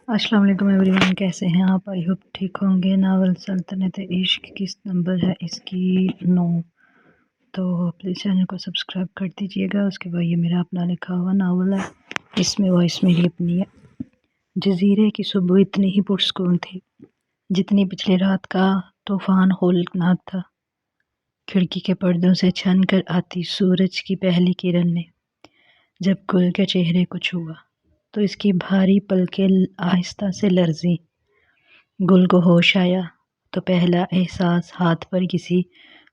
السلام علیکم every one, کیسے ہیں آپ؟ آئی ہوپ ٹھیک ہوں گے۔ ناول سلطنت عشق قسط نمبر ہے اس کی 9، تو پلیز چینل کو سبسکرائب کر دیجیے گا۔ اس کے بعد یہ میرا اپنا لکھا ہوا ناول ہے، اس میں وائس میری اپنی ہے۔ جزیرے کی صبح اتنی ہی پرسکون تھی جتنی پچھلی رات کا طوفان ہولناک تھا۔ کھڑکی کے پردوں سے چھن کر آتی سورج کی پہلی کرن نے جب گل کے چہرے کو چھوا تو اس کی بھاری پلکیں آہستہ سے لرزیں۔ گل کو ہوش آیا تو پہلا احساس ہاتھ پر کسی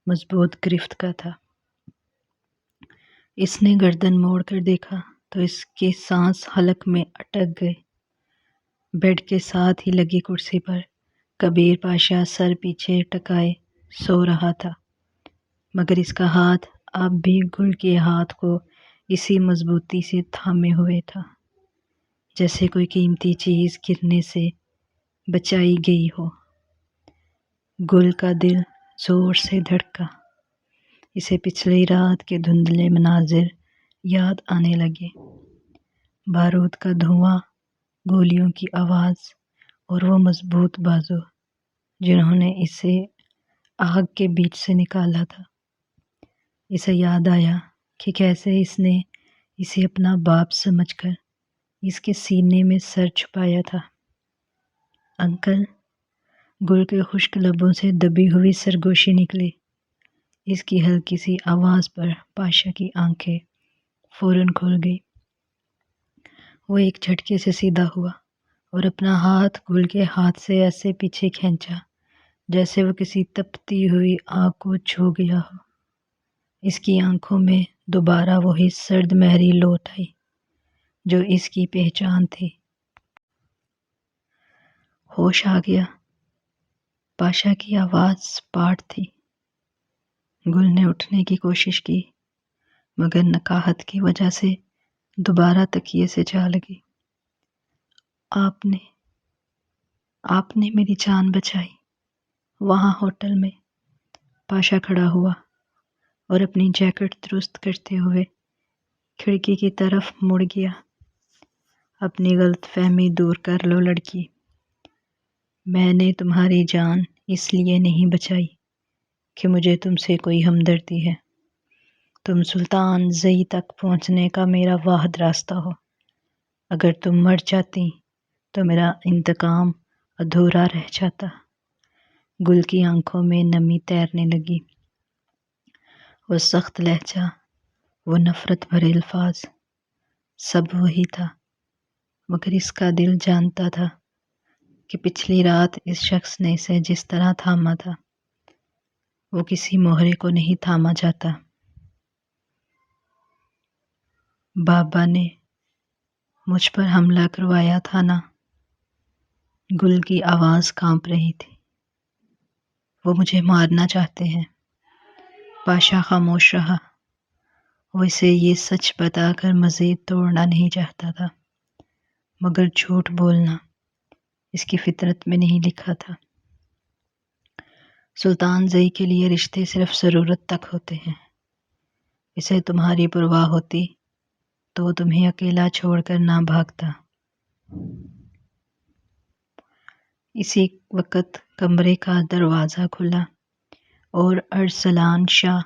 مضبوط گرفت کا تھا۔ اس نے گردن موڑ کر دیکھا تو اس کے سانس حلق میں اٹک گئے۔ بیڈ کے ساتھ ہی لگی کرسی پر کبیر پاشا سر پیچھے ٹکائے سو رہا تھا، مگر اس کا ہاتھ اب بھی گل کے ہاتھ کو اسی مضبوطی سے تھامے ہوئے تھا، جیسے کوئی قیمتی چیز گرنے سے بچائی گئی ہو۔ گل کا دل زور سے دھڑکا۔ اسے پچھلی رات کے دھندلے مناظر یاد آنے لگے، بارود کا دھواں، گولیوں کی آواز اور وہ مضبوط بازو جنہوں نے اسے آگ کے بیچ سے نکالا تھا۔ اسے یاد آیا کہ کیسے اس نے اسے اپنا باپ سمجھ کر اس کے سینے میں سر چھپایا تھا۔ انکل، گل کے خشک لبوں سے دبی ہوئی سرگوشی نکلی۔ اس کی ہلکی سی آواز پر پاشا کی آنکھیں فوراً کھل گئی۔ وہ ایک جھٹکے سے سیدھا ہوا اور اپنا ہاتھ گل کے ہاتھ سے ایسے پیچھے کھینچا جیسے وہ کسی تپتی ہوئی آگ کو چھو گیا ہو۔ اس کی آنکھوں میں دوبارہ وہی سرد مہری لوٹ آئی جو اس کی پہچان تھی۔ ہوش آ گیا۔ پاشا کی آواز سپاٹ تھی۔ گل نے اٹھنے کی کوشش کی مگر نکاہت کی وجہ سے دوبارہ تکیے سے جا لگی۔ آپ نے میری جان بچائی وہاں ہوٹل میں۔ پاشا کھڑا ہوا اور اپنی جیکٹ درست کرتے ہوئے کھڑکی کی طرف مڑ گیا۔ اپنی غلط فہمی دور کر لو لڑکی، میں نے تمہاری جان اس لیے نہیں بچائی کہ مجھے تم سے کوئی ہمدردی ہے۔ تم سلطان زئی تک پہنچنے کا میرا واحد راستہ ہو۔ اگر تم مر جاتی تو میرا انتقام ادھورا رہ جاتا۔ گل کی آنکھوں میں نمی تیرنے لگی۔ وہ سخت لہجہ، وہ نفرت بھرے الفاظ، سب وہی تھا، مگر اس کا دل جانتا تھا کہ پچھلی رات اس شخص نے اسے جس طرح تھاما تھا وہ کسی مہرے کو نہیں تھاما جاتا۔ بابا نے مجھ پر حملہ کروایا تھا نا؟ گل کی آواز کانپ رہی تھی۔ وہ مجھے مارنا چاہتے ہیں۔ پاشا خاموش رہا۔ وہ اسے یہ سچ بتا کر مزید توڑنا نہیں چاہتا تھا، مگر جھوٹ بولنا اس کی فطرت میں نہیں لکھا تھا۔ سلطان زئی کے لیے رشتے صرف ضرورت تک ہوتے ہیں۔ اسے تمہاری پرواہ ہوتی تو وہ تمہیں اکیلا چھوڑ کر نہ بھاگتا۔ اسی وقت کمرے کا دروازہ کھلا اور ارسلان شاہ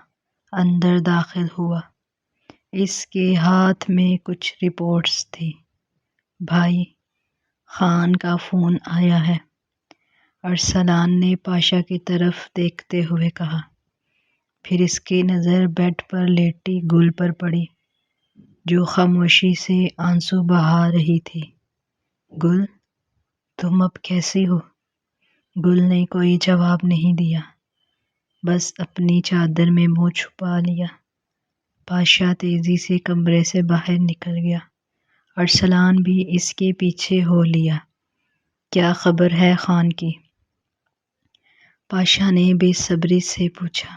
اندر داخل ہوا۔ اس کے ہاتھ میں کچھ رپورٹس تھی۔ بھائی، خان کا فون آیا ہے، ارسلان نے پاشا کی طرف دیکھتے ہوئے کہا۔ پھر اس کی نظر بیڈ پر لیٹی گل پر پڑی جو خاموشی سے آنسو بہا رہی تھی۔ گل، تم اب کیسی ہو؟ گل نے کوئی جواب نہیں دیا، بس اپنی چادر میں منہ چھپا لیا۔ پاشا تیزی سے کمرے سے باہر نکل گیا۔ ارسلان بھی اس کے پیچھے ہو لیا۔ کیا خبر ہے خان کی؟ پاشا نے بے صبری سے پوچھا۔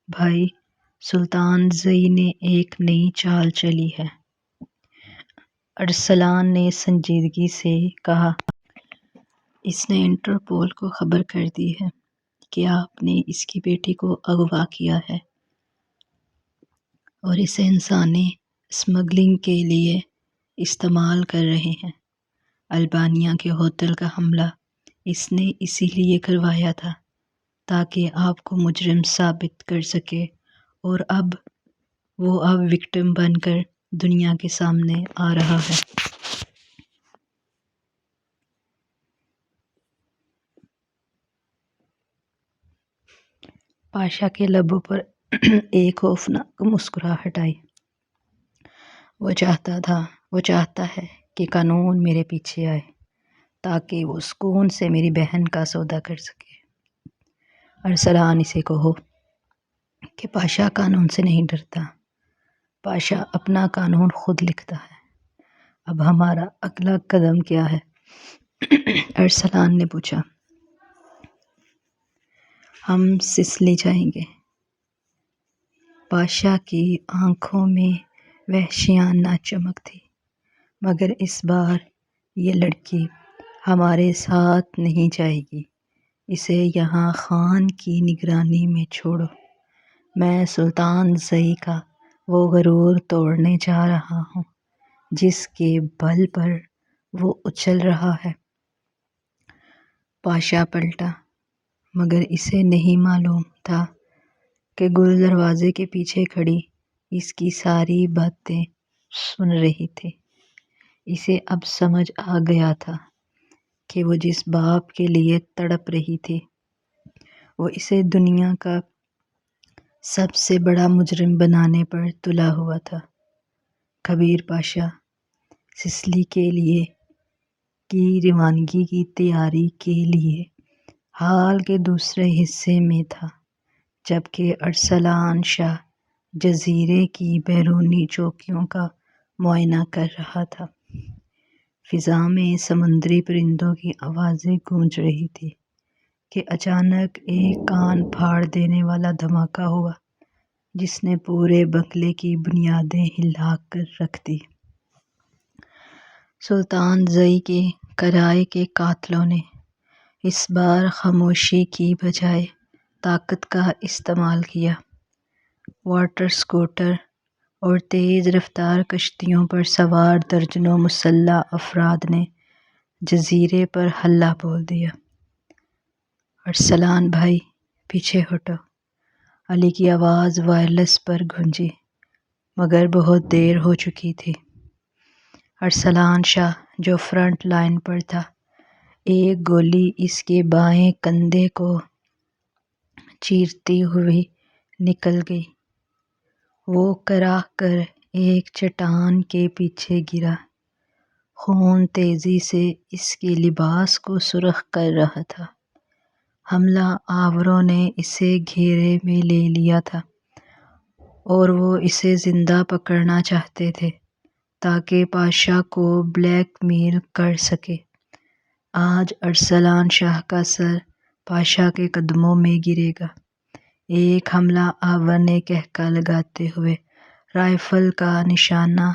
بھائی، سلطان زئی نے ایک نئی چال چلی ہے، ارسلان نے سنجیدگی سے کہا۔ اس نے انٹرپول کو خبر کر دی ہے کہ آپ نے اس کی بیٹی کو اغوا کیا ہے اور اسے انسانی اسمگلنگ کے لیے استعمال کر رہے ہیں۔ البانیہ کے ہوٹل کا حملہ اس نے اسی لیے کروایا تھا تاکہ آپ کو مجرم ثابت کر سکے، اور وہ اب وکٹم بن کر دنیا کے سامنے آ رہا ہے۔ پاشا کے لبوں پر ایک خوفناک مسکراہٹ آئی۔ وہ چاہتا ہے کہ قانون میرے پیچھے آئے تاکہ وہ سکون سے میری بہن کا سودا کر سکے۔ ارسلان اسے کہو کہ پاشا قانون سے نہیں ڈرتا، پاشا اپنا قانون خود لکھتا ہے۔ اب ہمارا اگلا قدم کیا ہے؟ ارسلان نے پوچھا۔ ہم سسلی جائیں گے۔ پاشا کی آنکھوں میں وحشیانہ چمک تھی۔ مگر اس بار یہ لڑکی ہمارے ساتھ نہیں جائے گی، اسے یہاں خان کی نگرانی میں چھوڑو۔ میں سلطان زئی کا وہ غرور توڑنے جا رہا ہوں جس کے بل پر وہ اچھل رہا ہے۔ پاشا پلٹا، مگر اسے نہیں معلوم تھا کہ گل دروازے کے پیچھے کھڑی اس کی ساری باتیں سن رہی تھی۔ اسے اب سمجھ آ گیا تھا کہ وہ جس باپ کے لیے تڑپ رہی تھی وہ اسے دنیا کا سب سے بڑا مجرم بنانے پر تلا ہوا تھا۔ کبیر پاشا سسلی کے لیے کی روانگی کی تیاری کے لیے ہال کے دوسرے حصے میں تھا، جبکہ ارسلان شاہ جزیرے کی بیرونی چوکیوں کا معائنہ کر رہا تھا۔ فضا میں سمندری پرندوں کی آوازیں گونج رہی تھیں کہ اچانک ایک کان پھاڑ دینے والا دھماکہ ہوا جس نے پورے بنگلے کی بنیادیں ہلا کر رکھ دیں۔ سلطان زئی کے کرائے کے قاتلوں نے اس بار خاموشی کی بجائے طاقت کا استعمال کیا۔ واٹر اسکوٹر اور تیز رفتار کشتیوں پر سوار درجنوں مسلح افراد نے جزیرے پر ہلہ بول دیا۔ ارسلان بھائی پیچھے ہٹو، علی کی آواز وائرلیس پر گونجی، مگر بہت دیر ہو چکی تھی۔ ارسلان شاہ جو فرنٹ لائن پر تھا، ایک گولی اس کے بائیں کندھے کو چیرتی ہوئی نکل گئی۔ وہ کراہ کر ایک چٹان کے پیچھے گرا۔ خون تیزی سے اس کے لباس کو سرخ کر رہا تھا۔ حملہ آوروں نے اسے گھیرے میں لے لیا تھا اور وہ اسے زندہ پکڑنا چاہتے تھے تاکہ پاشا کو بلیک میل کر سکے۔ آج ارسلان شاہ کا سر پاشا کے قدموں میں گرے گا۔ ایک حملہ آور نے قہقہ لگاتے ہوئے رائفل کا نشانہ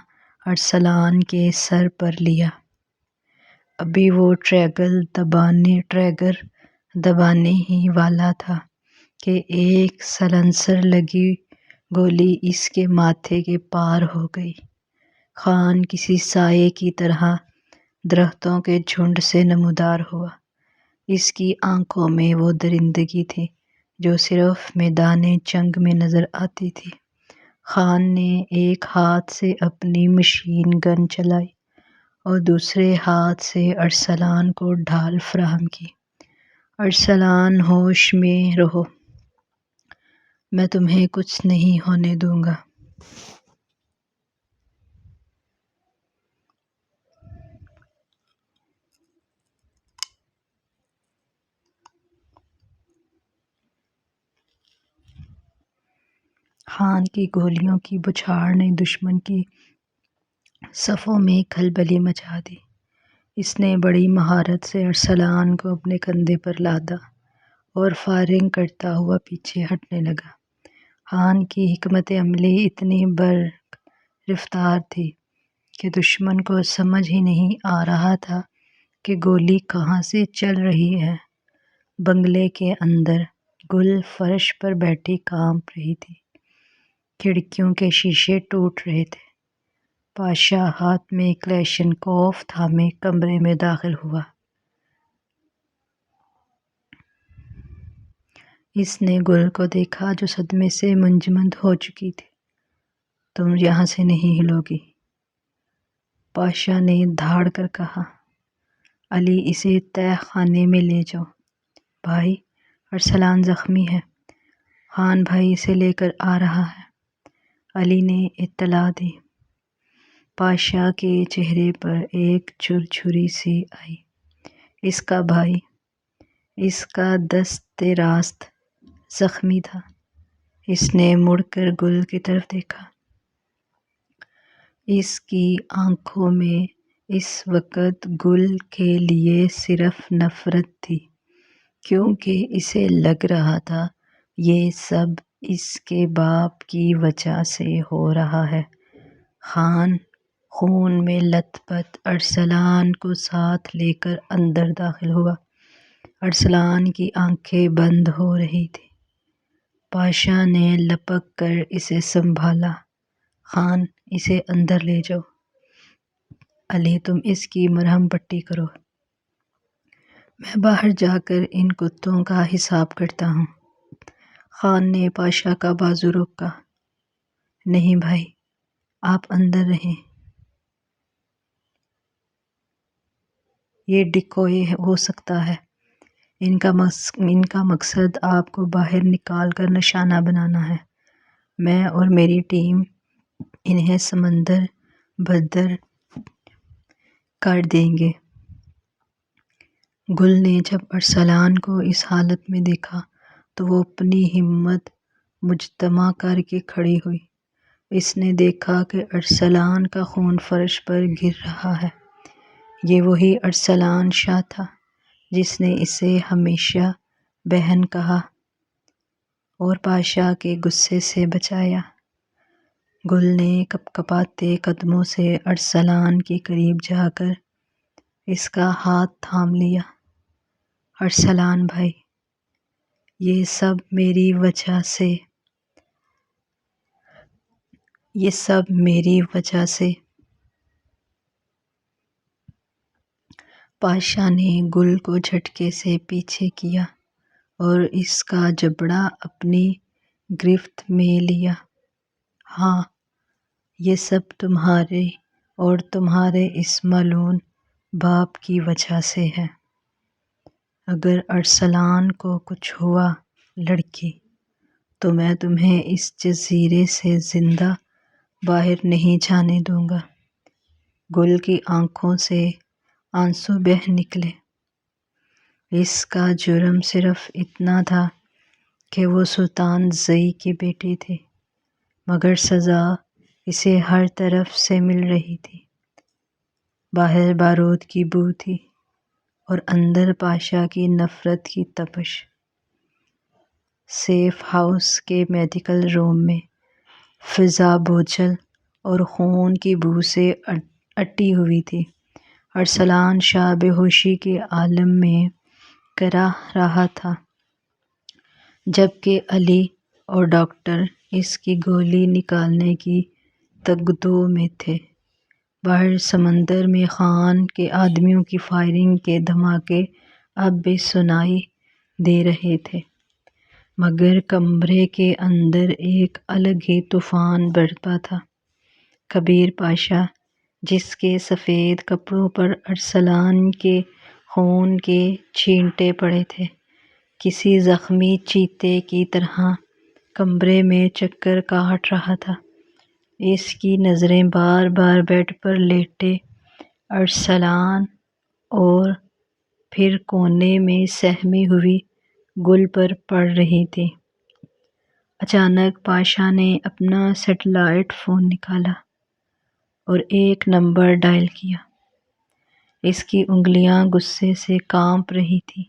ارسلان کے سر پر لیا۔ ابھی وہ ٹریگر دبانے ہی والا تھا کہ ایک سلنسر لگی گولی اس کے ماتھے کے پار ہو گئی۔ خان کسی سائے کی طرح درختوں کے جھنڈ سے نمودار ہوا۔ اس کی آنکھوں میں وہ درندگی تھی جو صرف میدان جنگ میں نظر آتی تھی۔ خان نے ایک ہاتھ سے اپنی مشین گن چلائی اور دوسرے ہاتھ سے ارسلان کو ڈھال فراہم کی۔ ارسلان ہوش میں رہو، میں تمہیں کچھ نہیں ہونے دوں گا۔ خان کی گولیوں کی بچھاڑ نے دشمن کی صفوں میں کھلبلی مچا دی۔ اس نے بڑی مہارت سے ارسلان کو اپنے کندھے پر لادا اور فائرنگ کرتا ہوا پیچھے ہٹنے لگا۔ خان کی حکمت عملی اتنی برق رفتار تھی کہ دشمن کو سمجھ ہی نہیں آ رہا تھا کہ گولی کہاں سے چل رہی ہے۔ بنگلے کے اندر گل فرش پر بیٹھی کانپ رہی تھی۔ کھڑکیوں کے شیشے ٹوٹ رہے تھے۔ پاشا ہاتھ میں کلیشن کوف تھامے کمرے میں داخل ہوا۔ اس نے گل کو دیکھا جو صدمے سے منجمد ہو چکی تھی۔ تم یہاں سے نہیں ہلو گی، پاشا نے دھاڑ کر کہا۔ علی اسے تہہ خانے میں لے جاؤ۔ بھائی، ارسلان زخمی ہے، خان بھائی اسے لے کر آ رہا ہے، علی نے اطلاع دی۔ پاشا کے چہرے پر ایک جھرجھری سی آئی۔ اس کا بھائی، اس کا دست راست زخمی تھا۔ اس نے مڑ کر گل کی طرف دیکھا۔ اس کی آنکھوں میں اس وقت گل کے لیے صرف نفرت تھی، کیونکہ اسے لگ رہا تھا یہ سب اس کے باپ کی وجہ سے ہو رہا ہے۔ خان خون میں لت پت ارسلان کو ساتھ لے کر اندر داخل ہوا۔ ارسلان کی آنکھیں بند ہو رہی تھیں۔ پاشا نے لپک کر اسے سنبھالا۔ خان، اسے اندر لے جاؤ۔ علی، تم اس کی مرہم پٹی کرو، میں باہر جا کر ان کتوں کا حساب کرتا ہوں۔ خان نے پاشا کا بازو روکا۔ نہیں بھائی، آپ اندر رہیں، یہ ڈکوئے ہو سکتا ہے، ان کا مقصد آپ کو باہر نکال کر نشانہ بنانا ہے۔ میں اور میری ٹیم انہیں سمندر بدر کر دیں گے۔ گل نے جب ارسلان کو اس حالت میں دیکھا تو وہ اپنی ہمت مجتمع کر کے کھڑی ہوئی۔ اس نے دیکھا کہ ارسلان کا خون فرش پر گر رہا ہے۔ یہ وہی ارسلان شاہ تھا جس نے اسے ہمیشہ بہن کہا اور پاشا کے غصے سے بچایا۔ گل نے کپکپاتے قدموں سے ارسلان کے قریب جا کر اس کا ہاتھ تھام لیا۔ ارسلان بھائی، یہ سب میری وجہ سے۔ پاشا نے گل کو جھٹکے سے پیچھے کیا اور اس کا جبڑا اپنی گرفت میں لیا۔ ہاں، یہ سب تمہارے اور تمہارے اس ملعون باپ کی وجہ سے ہے۔ اگر ارسلان کو کچھ ہوا لڑکی، تو میں تمہیں اس جزیرے سے زندہ باہر نہیں جانے دوں گا۔ گل کی آنکھوں سے آنسو بہہ نکلے۔ اس کا جرم صرف اتنا تھا کہ وہ سلطان زئی کے بیٹے تھے، مگر سزا اسے ہر طرف سے مل رہی تھی۔ باہر بارود کی بو تھی اور اندر پاشا کی نفرت کی تپش۔ سیف ہاؤس کے میڈیکل روم میں فضا بوجھل اور خون کی بو سے اٹی ہوئی تھی۔ ارسلان شاہ بے ہوشی کے عالم میں کراہ رہا تھا، جبکہ علی اور ڈاکٹر اس کی گولی نکالنے کی تگدو میں تھے۔ باہر سمندر میں خان کے آدمیوں کی فائرنگ کے دھماکے اب بھی سنائی دے رہے تھے، مگر کمرے کے اندر ایک الگ ہی طوفان برپا تھا۔ کبیر پاشا، جس کے سفید کپڑوں پر ارسلان کے خون کے چھینٹے پڑے تھے، کسی زخمی چیتے کی طرح کمرے میں چکر کاٹ رہا تھا۔ اس کی نظریں بار بار بیڈ پر لیٹے ارسلان اور پھر کونے میں سہمی ہوئی گل پر پڑ رہی تھیں۔ اچانک پاشا نے اپنا سیٹلائٹ فون نکالا اور ایک نمبر ڈائل کیا۔ اس کی انگلیاں غصے سے کانپ رہی تھیں۔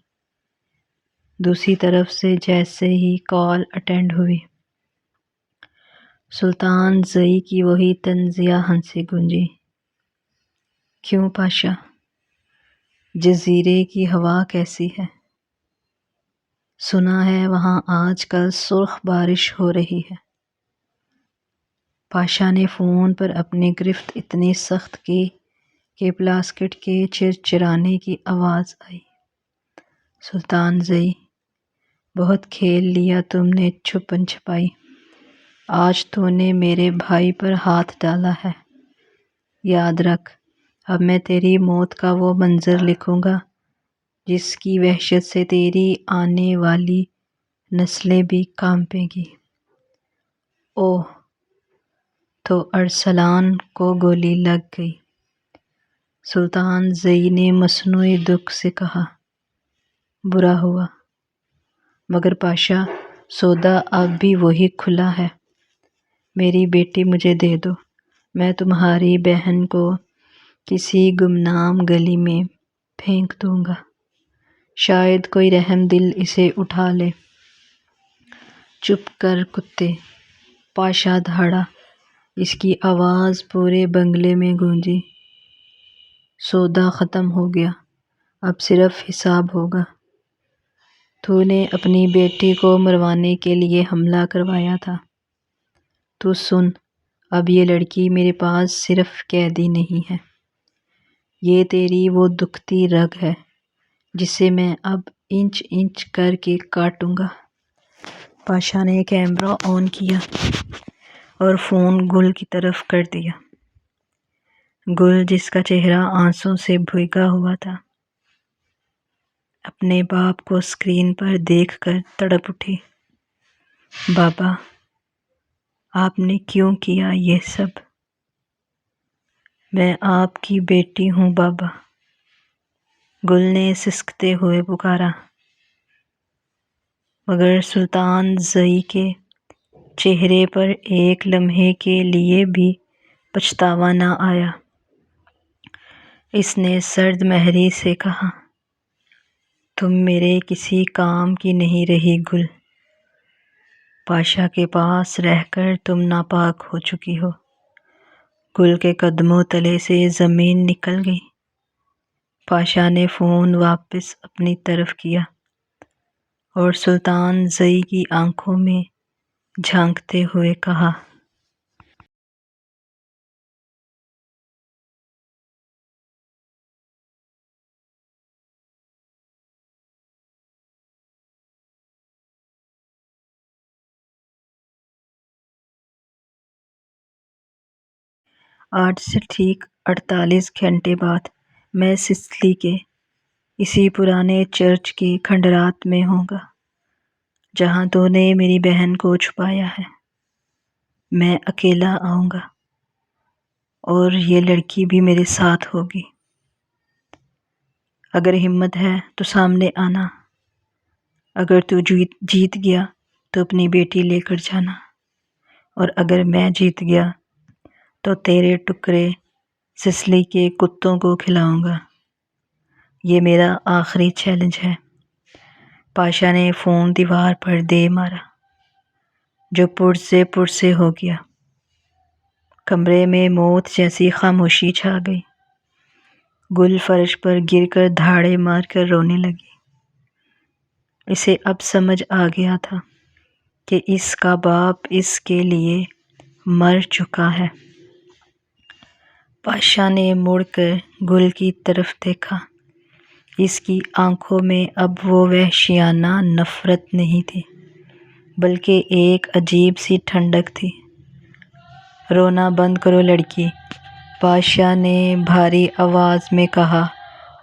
دوسری طرف سے جیسے ہی کال اٹینڈ ہوئی، سلطان زئی کی وہی طنزیہ ہنسی گونجی۔ کیوں پاشا، جزیرے کی ہوا کیسی ہے؟ سنا ہے وہاں آج کل سرخ بارش ہو رہی ہے۔ پاشا نے فون پر اپنی گرفت اتنی سخت کی کہ پلاسکٹ کے چرچرانے کی آواز آئی۔ سلطان زئی، بہت کھیل لیا تم نے چھپن چھپائی، آج تو نے میرے بھائی پر ہاتھ ڈالا ہے۔ یاد رکھ، اب میں تیری موت کا وہ منظر لکھوں گا جس کی وحشت سے تیری آنے والی نسلیں بھی کانپیں گی۔ اوہ! تو ارسلان کو گولی لگ گئی، سلطان زئی نے مصنوعی دکھ سے کہا۔ برا ہوا، مگر پاشا، سودا اب بھی وہی کھلا ہے۔ میری بیٹی مجھے دے دو، میں تمہاری بہن کو کسی گمنام گلی میں پھینک دوں گا، شاید کوئی رحم دل اسے اٹھا لے۔ چپ کر کتے! پاشا دہاڑا، اس کی آواز پورے بنگلے میں گونجی۔ سودا ختم ہو گیا، اب صرف حساب ہوگا۔ تو نے اپنی بیٹی کو مروانے کے لیے حملہ کروایا تھا۔ تو سن، اب یہ لڑکی میرے پاس صرف قیدی نہیں ہے، یہ تیری وہ دکھتی رگ ہے جسے میں اب انچ انچ کر کے کاٹوں گا۔ پاشا نے کیمرہ آن کیا اور فون گل کی طرف کر دیا۔ گل، جس کا چہرہ آنسوں سے بھیگا ہوا تھا، اپنے باپ کو اسکرین پر دیکھ کر تڑپ اٹھی۔ بابا، آپ نے کیوں کیا یہ سب؟ میں آپ کی بیٹی ہوں بابا، گل نے سسکتے ہوئے پکارا۔ مگر سلطان زئی کے چہرے پر ایک لمحے کے لیے بھی پچھتاوا نہ آیا۔ اس نے سرد مہری سے کہا، تم میرے کسی کام کی نہیں رہی گل، پاشا کے پاس رہ کر تم ناپاک ہو چکی ہو۔ گل کے قدموں تلے سے زمین نکل گئی۔ پاشا نے فون واپس اپنی طرف کیا اور سلطان زئی کی آنکھوں میں جھانکتے ہوئے کہا، آج سے ٹھیک 48 گھنٹے بعد میں سسلی کے اسی پرانے چرچ کے کھنڈرات میں ہوں گا جہاں تو نے میری بہن کو چھپایا ہے۔ میں اکیلا آؤں گا اور یہ لڑکی بھی میرے ساتھ ہوگی۔ اگر ہمت ہے تو سامنے آنا، اگر تو جیت گیا تو اپنی بیٹی لے کر جانا، اور اگر میں جیت گیا تو تیرے ٹکڑے سسلی کے کتوں کو کھلاؤں گا۔ یہ میرا آخری چیلنج ہے۔ پاشا نے فون دیوار پر دے مارا، جو پرزے ہو گیا۔ کمرے میں موت جیسی خاموشی چھا گئی۔ گل فرش پر گر کر دھاڑے مار کر رونے لگی۔ اسے اب سمجھ آ گیا تھا کہ اس کا باپ اس کے لیے مر چکا ہے۔ پاشا نے مڑ کر گل کی طرف دیکھا۔ اس کی آنکھوں میں اب وہ وحشیانہ نفرت نہیں تھی، بلکہ ایک عجیب سی ٹھنڈک تھی۔ رونا بند کرو لڑکی، پاشا نے بھاری آواز میں کہا،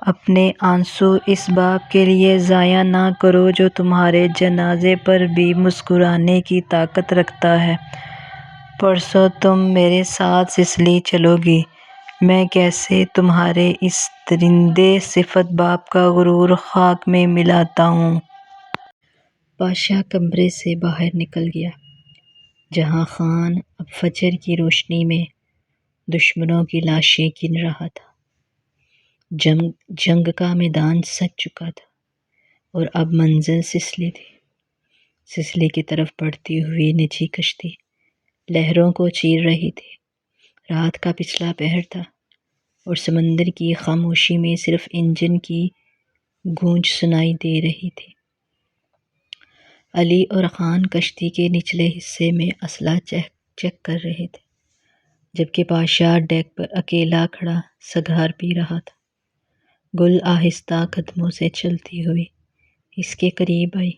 اپنے آنسو اس باپ کے لیے ضائع نہ کرو جو تمہارے جنازے پر بھی مسکرانے کی طاقت رکھتا ہے۔ پرسوں تم میرے ساتھ سسلی چلو گی، میں کیسے تمہارے اس درندے صفت باپ کا غرور خاک میں ملاتا ہوں۔ پاشا کمرے سے باہر نکل گیا، جہاں خان اب فجر کی روشنی میں دشمنوں کی لاشیں گن رہا تھا۔ جنگ کا میدان سج چکا تھا اور اب منزل سسلی تھی۔ سسلی کی طرف بڑھتی ہوئی نجی کشتی لہروں کو چیر رہی تھی۔ رات کا پچھلا پہر تھا اور سمندر کی خاموشی میں صرف انجن کی گونج سنائی دے رہی تھی۔ علی اور خان کشتی کے نچلے حصے میں اسلحہ چیک کر رہے تھے۔ جبکہ بادشاہ ڈیک پر اکیلا کھڑا سگار پی رہا تھا۔ گل آہستہ قدموں سے چلتی ہوئی اس کے قریب آئی۔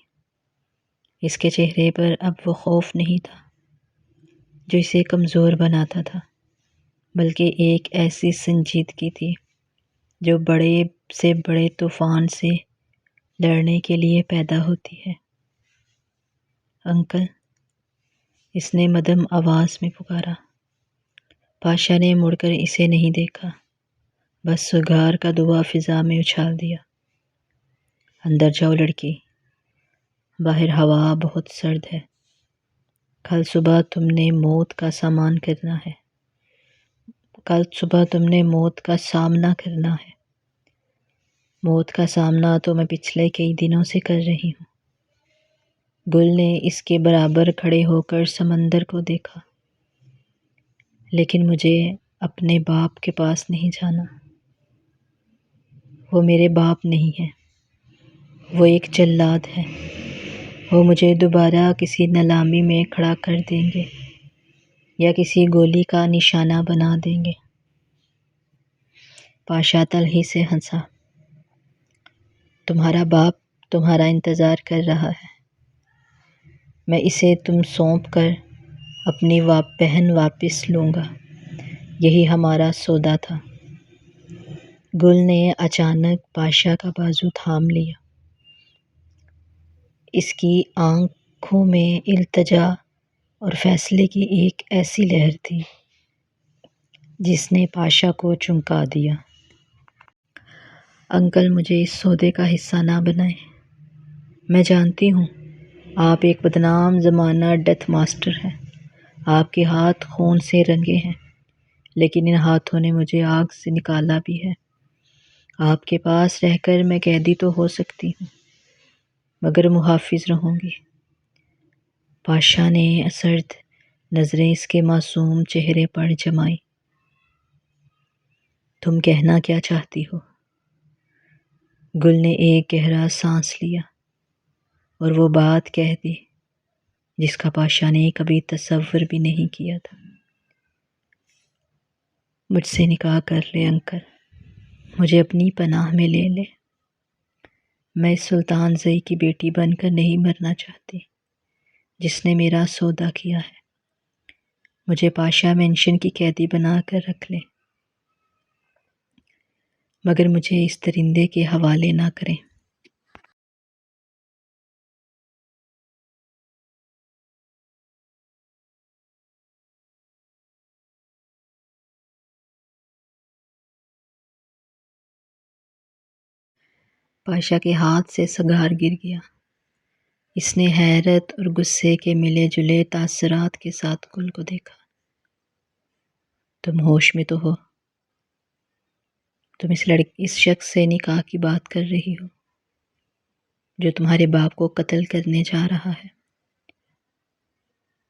اس کے چہرے پر اب وہ خوف نہیں تھا جو اسے کمزور بناتا تھا، بلکہ ایک ایسی سنجیدگی تھی جو بڑے سے بڑے طوفان سے لڑنے کے لیے پیدا ہوتی ہے۔ انکل، اس نے مدھم آواز میں پکارا۔ بادشاہ نے مڑ کر اسے نہیں دیکھا، بس سگار کا دھواں فضا میں اچھال دیا۔ اندر جاؤ لڑکی، باہر ہوا بہت سرد ہے۔ کل صبح تم نے موت کا سامان کرنا ہے۔ کل صبح تم نے موت کا سامنا کرنا ہے۔ موت کا سامنا تو میں پچھلے کئی دنوں سے کر رہی ہوں۔ گل نے اس کے برابر کھڑے ہو کر سمندر کو دیکھا۔ لیکن مجھے اپنے باپ کے پاس نہیں جانا۔ وہ میرے باپ نہیں ہے، وہ ایک جلاد ہے۔ وہ مجھے دوبارہ کسی نیلامی میں کھڑا کر دیں گے یا کسی گولی کا نشانہ بنا دیں گے۔ بادشاہ تلخی سے ہنسا۔ تمہارا باپ تمہارا انتظار کر رہا ہے۔ میں اسے تم سونپ کر اپنی بہن واپس لوں گا۔ یہی ہمارا سودا تھا۔ گل نے اچانک بادشاہ کا بازو تھام لیا۔ اس کی آنکھوں میں التجا اور فیصلے کی ایک ایسی لہر تھی جس نے بادشاہ کو چونکا دیا۔ انکل، مجھے اس سودے کا حصہ نہ بنائیں۔ میں جانتی ہوں آپ ایک بدنام زمانہ ڈیتھ ماسٹر ہیں۔ آپ کے ہاتھ خون سے رنگے ہیں، لیکن ان ہاتھوں نے مجھے آگ سے نکالا بھی ہے۔ آپ کے پاس رہ کر میں قیدی تو ہو سکتی ہوں، مگر محافظ رہوں گی۔ بادشاہ نے سرد نظریں اس کے معصوم چہرے پر جمائیں۔ تم کہنا کیا چاہتی ہو؟ گل نے ایک گہرا سانس لیا اور وہ بات کہہ دی جس کا بادشاہ نے کبھی تصور بھی نہیں کیا تھا۔ مجھ سے نکاح کر لے انکل، مجھے اپنی پناہ میں لے لے۔ میں اس سلطان زئی کی بیٹی بن کر نہیں مرنا چاہتی جس نے میرا سودا کیا ہے۔ مجھے پاشا مینشن کی قیدی بنا کر رکھ لے، مگر مجھے اس درندے کے حوالے نہ کریں۔ پاشا کے ہاتھ سے سگار گر گیا۔ اس نے حیرت اور غصے کے ملے جلے تاثرات کے ساتھ گل کو دیکھا۔ تم ہوش میں تو ہو؟ تم اس شخص سے نکاح کی بات کر رہی ہو جو تمہارے باپ کو قتل کرنے جا رہا ہے،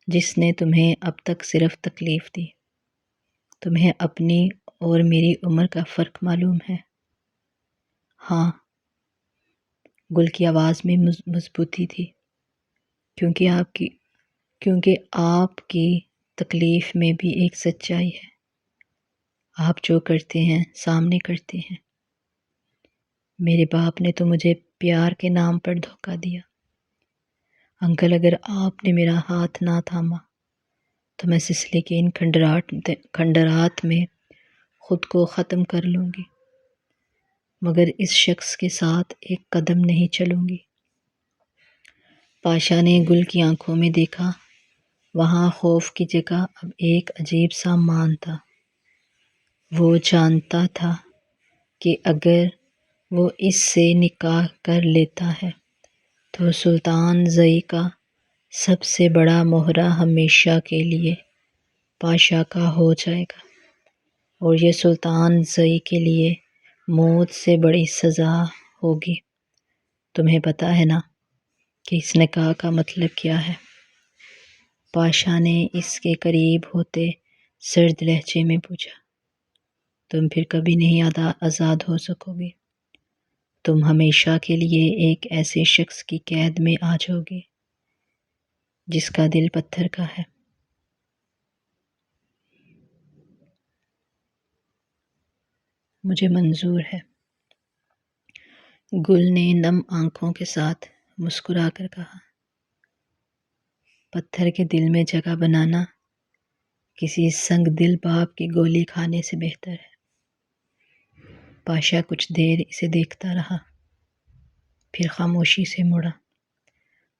جس نے تمہیں اب تک صرف تکلیف دی۔ تمہیں اپنی اور میری عمر کا فرق معلوم ہے؟ ہاں، گل کی آواز میں مضبوطی تھی، کیونکہ آپ کی تکلیف میں بھی ایک سچائی ہے۔ آپ جو کرتے ہیں سامنے کرتے ہیں۔ میرے باپ نے تو مجھے پیار کے نام پر دھوکہ دیا۔ انکل، اگر آپ نے میرا ہاتھ نہ تھاما تو میں سسلی کے ان کھنڈرات میں خود کو ختم کر لوں گی، مگر اس شخص کے ساتھ ایک قدم نہیں چلوں گی۔ پاشا نے گل کی آنکھوں میں دیکھا۔ وہاں خوف کی جگہ اب ایک عجیب سا مان تھا۔ وہ جانتا تھا کہ اگر وہ اس سے نکاح کر لیتا ہے تو سلطان زئی کا سب سے بڑا مہرہ ہمیشہ کے لیے پاشا کا ہو جائے گا، اور یہ سلطان زئی کے لیے موت سے بڑی سزا ہوگی۔ تمہیں پتہ ہے نا کہ اس نکاح کا مطلب کیا ہے؟ پاشا نے اس کے قریب ہوتے سرد لہجے میں پوچھا۔ تم پھر کبھی نہیں آزاد ہو سکو گے۔ تم ہمیشہ کے لیے ایک ایسے شخص کی قید میں آ جاؤ گے جس کا دل پتھر کا ہے۔ مجھے منظور ہے۔ گل نے نم آنکھوں کے ساتھ مسکرا کر کہا، پتھر کے دل میں جگہ بنانا کسی سنگ دل باپ کی گولی کھانے سے بہتر ہے۔ پاشا کچھ دیر اسے دیکھتا رہا، پھر خاموشی سے مڑا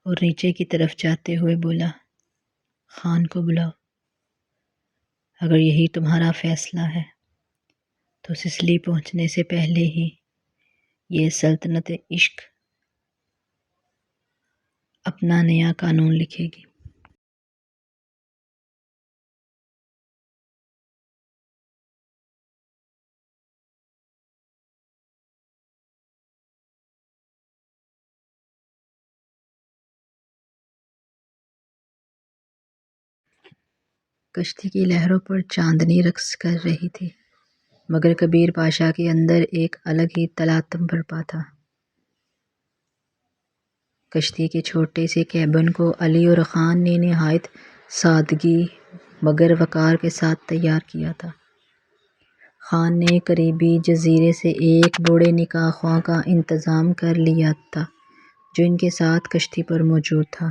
اور نیچے کی طرف جاتے ہوئے بولا، خان کو بلاؤ۔ اگر یہی تمہارا فیصلہ ہے تو سسلی پہنچنے سے پہلے ہی یہ سلطنت عشق اپنا نیا قانون لکھے گی۔ کشتی کی لہروں پر چاندنی رقص کر رہی تھی، مگر کبیر پاشا کے اندر ایک الگ ہی تلاطم برپا تھا۔ کشتی کے چھوٹے سے کیبن کو علی اور خان نے نہایت سادگی مگر وقار کے ساتھ تیار کیا تھا۔ خان نے قریبی جزیرے سے ایک بوڑھے نکاح خواں کا انتظام کر لیا تھا جو ان کے ساتھ کشتی پر موجود تھا۔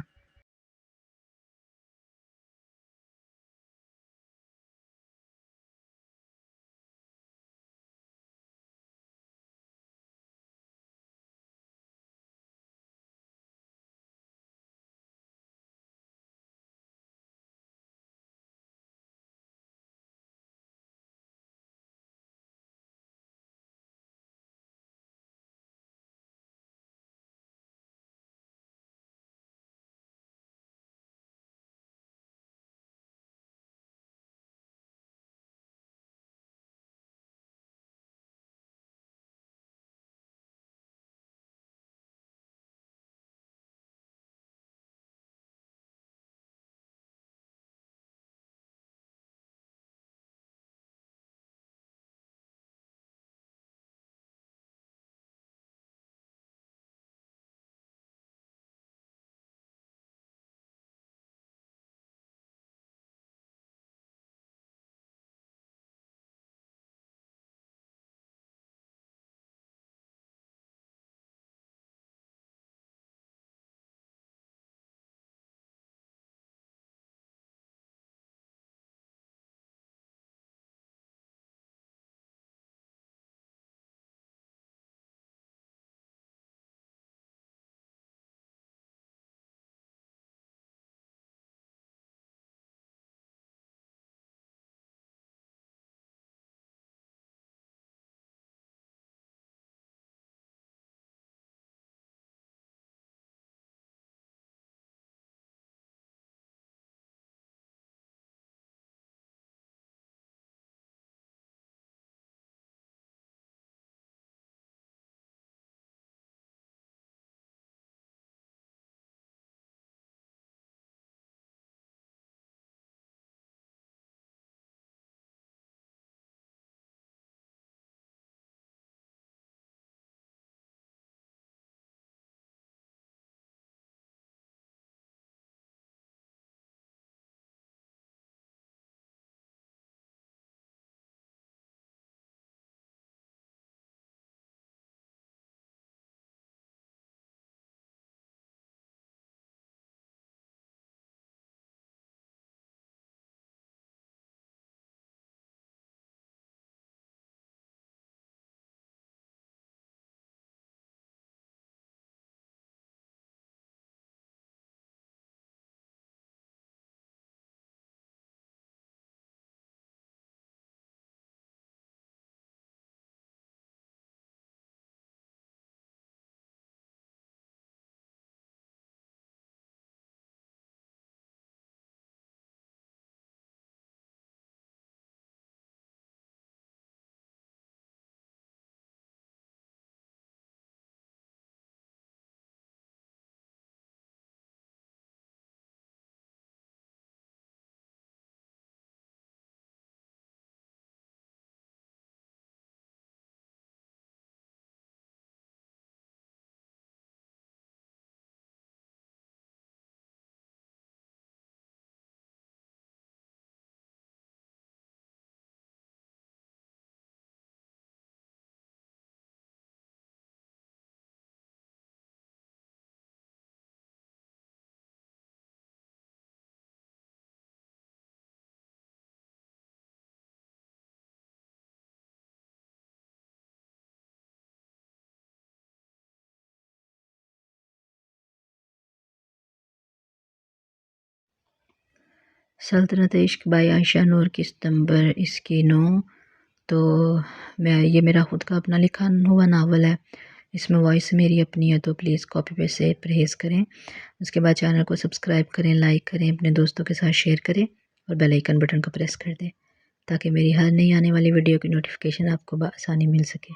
سلطنت عشق بائی عائشہ نور کی ستمبر اس کی 9. تو یہ میرا خود کا اپنا لکھا ہوا ناول ہے، اس میں وائس میری اپنی ہے، تو پلیز کاپی پیسٹ سے پرہیز کریں۔ اس کے بعد چینل کو سبسکرائب کریں، لائک کریں، اپنے دوستوں کے ساتھ شیئر کریں اور بیل آئیکن بٹن کو پریس کر دیں تاکہ میری ہر نئی آنے والی ویڈیو کی نوٹیفیکیشن آپ کو بآسانی مل سکے۔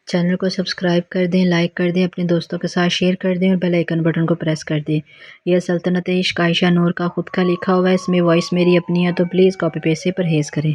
چینل کو سبسکرائب کر دیں، لائک کر دیں، اپنے دوستوں کے ساتھ شیئر کر دیں اور بیل آئیکن بٹن کو پریس کر دیں۔ یہ سلطنت عشق عائشہ نور کا خود کا لکھا ہوا ہے، اس میں وائس میری اپنی ہے تو پلیز کاپی پیسٹ سے پرہیز کریں۔